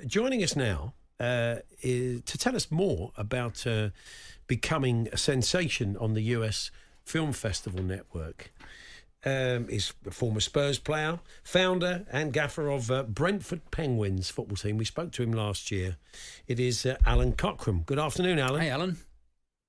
Joining us now is to tell us more about becoming a sensation on the US Film Festival Network. Is a former Spurs player, founder and gaffer of Brentford Penguins football team. We spoke to him last year. It is Allan Cockram. Good afternoon, Allan. Hey, Allan.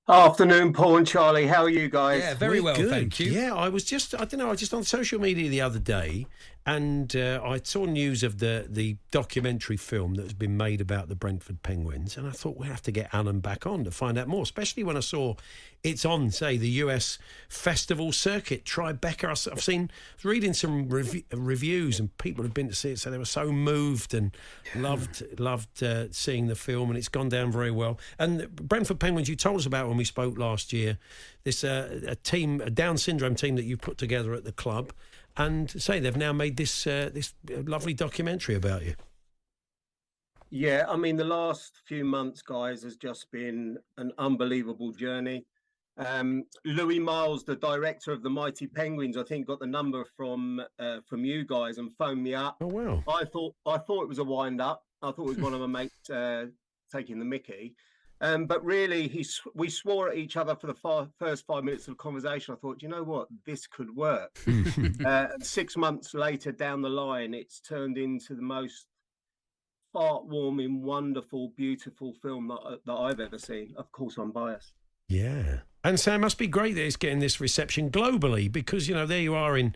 Afternoon, Paul and Charlie. How are you guys? Yeah, very well, good. Thank you. Yeah, I was just on social media the other day, and I saw news of the documentary film that's been made about the Brentford Penguins, and I thought we'll have to get Allan back on to find out more, especially when I saw it's on, say, the US festival circuit, Tribeca. I was reading some reviews, and people have been to see it, so they were so moved and loved seeing the film, and it's gone down very well. And the Brentford Penguins, you told us about when we spoke last year, this a Down syndrome team that you put together at the club, and say they've now made this lovely documentary about you. Yeah, I mean, the last few months, guys, has just been an unbelievable journey. Louis Miles, the director of the Mighty Penguins, I think got the number from you guys and phoned me up. Oh wow! I thought it was a wind up. I thought it was one of my mates taking the mickey. But really, we swore at each other for the first 5 minutes of the conversation. I thought, you know what, this could work. 6 months later down the line, it's turned into the most heartwarming, wonderful, beautiful film that I've ever seen. Of course, I'm biased. Yeah, and so it must be great that it's getting this reception globally, because there you are in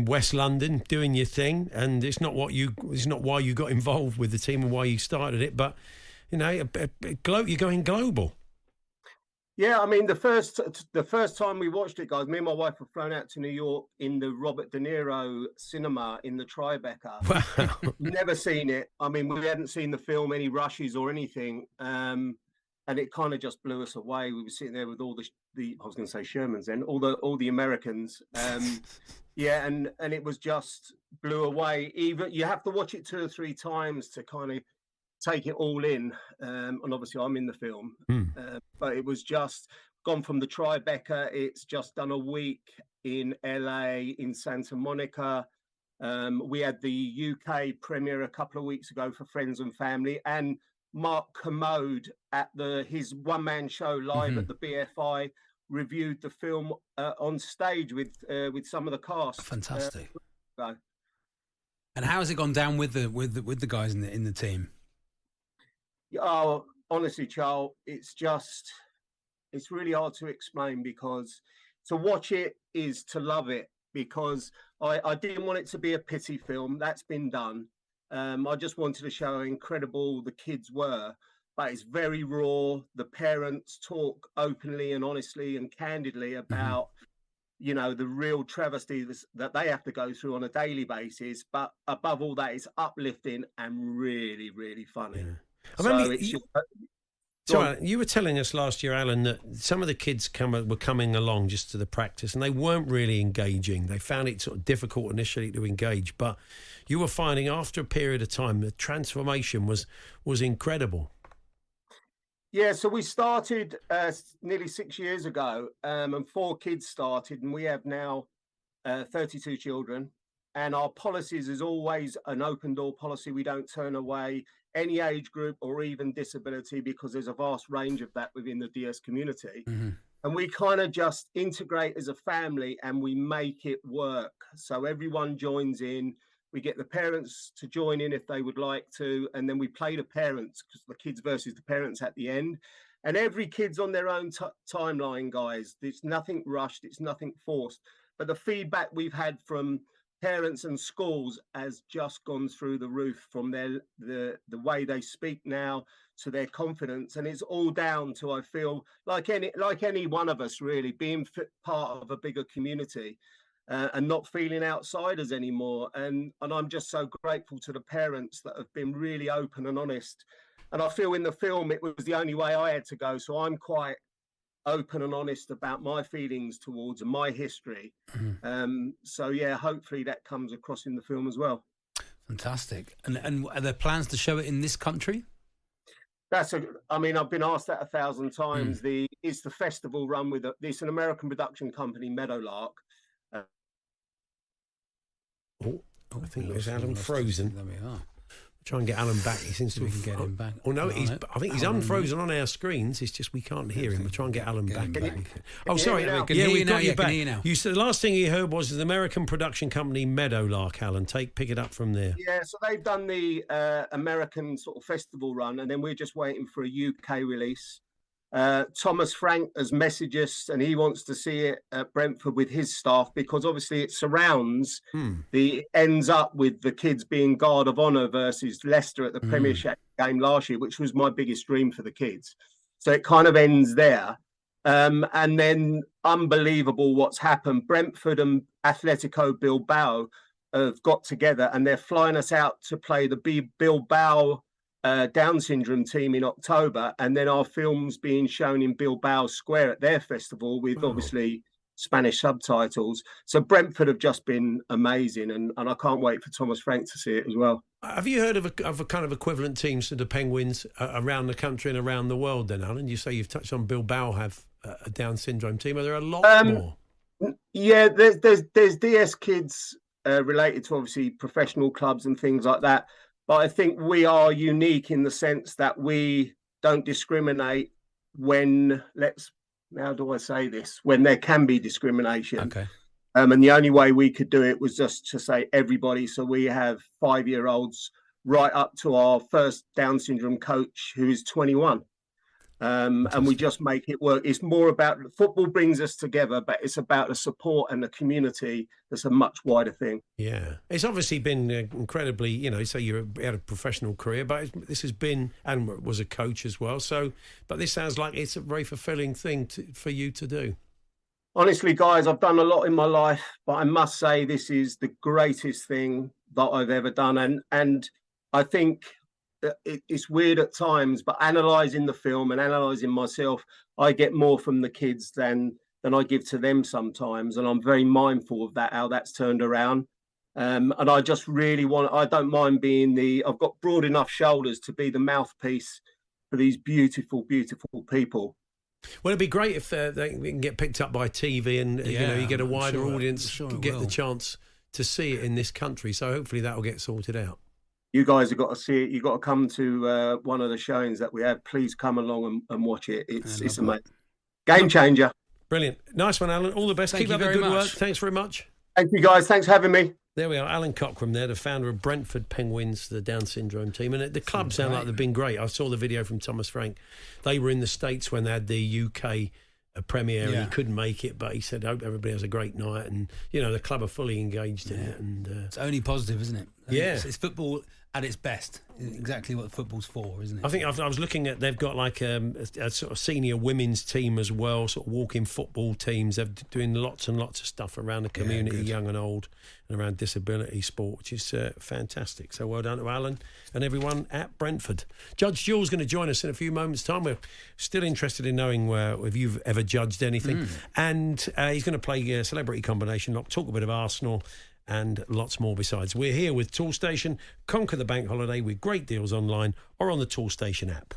West London doing your thing, and it's not why you got involved with the team and why you started it, but you're going global. Yeah, I mean, the first time we watched it, guys, me and my wife were flown out to New York in the Robert De Niro cinema in the Tribeca. Wow. Never seen it. I mean, we hadn't seen the film, any rushes or anything. And it kind of just blew us away. We were sitting there with all the I was going to say Shermans then, all the Americans. Yeah, and it was just blew away. Even you have to watch it 2 or 3 times to kind of take it all in. And obviously I'm in the film. But it was just gone from the Tribeca. It's just done a week in LA, in Santa Monica. We had the UK premiere a couple of weeks ago for friends and family, and Mark Commode at his one-man show live at the BFI reviewed the film on stage with some of the cast. Fantastic. And how has it gone down with the guys in the team? Oh, honestly, Charles, it's really hard to explain, because to watch it is to love it, because I didn't want it to be a pity film. That's been done. I just wanted to show how incredible the kids were, but it's very raw. The parents talk openly and honestly and candidly about, the real travesty that they have to go through on a daily basis. But above all that, it's uplifting and really, really funny. Yeah. So you were telling us last year, Allan, that some of the kids were coming along just to the practice, and they weren't really engaging. They found it sort of difficult initially to engage, but you were finding after a period of time the transformation was incredible. Yeah, so we started nearly 6 years ago, and 4 kids started, and we have now 32 children. And our policies is always an open door policy. We don't turn away any age group or even disability, because there's a vast range of that within the DS community. And we kind of just integrate as a family and we make it work. So everyone joins in. We get the parents to join in if they would like to. And then we play the parents, because the kids versus the parents at the end. And every kid's on their own timeline, guys. It's nothing rushed. It's nothing forced. But the feedback we've had from parents and schools has just gone through the roof, from the way they speak now to their confidence, and it's all down to, I feel like any one of us really, being part of a bigger community and not feeling outsiders anymore. And I'm just so grateful to the parents that have been really open and honest. And I feel in the film it was the only way I had to go, so I'm quite open and honest about my feelings towards and my history. So yeah, hopefully that comes across in the film as well. Fantastic. And are there plans to show it in this country? I mean, I've been asked that 1,000 times. It's the festival run with it's an American production company, Meadowlark. I think there's Allan frozen. There we are. Try and get Allan back. He seems to We be. can get him back. Oh no, I think he's unfrozen on our screens. It's just we can't hear him. We'll try and get Allan back. Oh, sorry. hear me now? Can Yeah, hear we you got now, you yeah, can back. hear you now. You said the last thing you heard was the American production company Meadowlark. Allan, pick it up from there. Yeah, so they've done the American sort of festival run, and then we're just waiting for a UK release. Thomas Frank has messaged us, and he wants to see it at Brentford with his staff, because obviously it surrounds ends up with the kids being guard of honour versus Leicester at the Premiership game last year, which was my biggest dream for the kids. So it kind of ends there. And then unbelievable what's happened. Brentford and Atletico Bilbao have got together, and they're flying us out to play the Bilbao Down syndrome team in October, and then our film's being shown in Bilbao Square at their festival with obviously Spanish subtitles. So Brentford have just been amazing, and I can't wait for Thomas Frank to see it as well. Have you heard of a kind of equivalent teams to the Penguins around the country and around the world then, Allan? You say you've touched on Bilbao have a Down syndrome team. Are there a lot more? Yeah, there's DS Kids related to obviously professional clubs and things like that. But I think we are unique in the sense that we don't discriminate when, how do I say this? When there can be discrimination. Okay. And the only way we could do it was just to say everybody. So we have 5-year-olds right up to our first Down syndrome coach, who is 21. And we just make it work. It's more about football brings us together, but it's about the support and the community. That's a much wider thing. Yeah, it's obviously been incredibly. So you had a professional career, but this has been, and was a coach as well. So, but this sounds like it's a very fulfilling thing for you to do. Honestly, guys, I've done a lot in my life, but I must say this is the greatest thing that I've ever done, and I think. It's weird at times, but analysing the film and analysing myself, I get more from the kids than I give to them sometimes, and I'm very mindful of that, how that's turned around. And I just really I don't mind being I've got broad enough shoulders to be the mouthpiece for these beautiful, beautiful people. Well, it'd be great if they can get picked up by TV and you get a wider audience, get the chance to see it in this country. So hopefully that will get sorted out. You guys have got to see it. You've got to come to one of the showings that we have. Please come along and watch it. It's amazing. Game changer. Brilliant. Nice one, Allan. All the best. Keep up the good work. Thanks very much. Thank you, guys. Thanks for having me. There we are. Allan Cockram there, the founder of Brentford Penguins, the Down syndrome team. And the club sound like they've been great. I saw the video from Thomas Frank. They were in the States when they had the UK premiere. Yeah. He couldn't make it, but he said, hope everybody has a great night. And, the club are fully engaged in it. And it's only positive, isn't it? It's football at its best. Exactly what football's for, isn't it? I think I was looking at, they've got like a sort of senior women's team as well, sort of walking football teams. They're doing lots and lots of stuff around the community, young and old, and around disability sport, which is fantastic. So well done to Allan and everyone at Brentford. Judge Jules going to join us in a few moments' time. We're still interested in knowing if you've ever judged anything. And he's going to play Celebrity Combination Lock, talk a bit of Arsenal, and lots more besides. We're here with Toolstation. Conquer the bank holiday with great deals online or on the Toolstation app.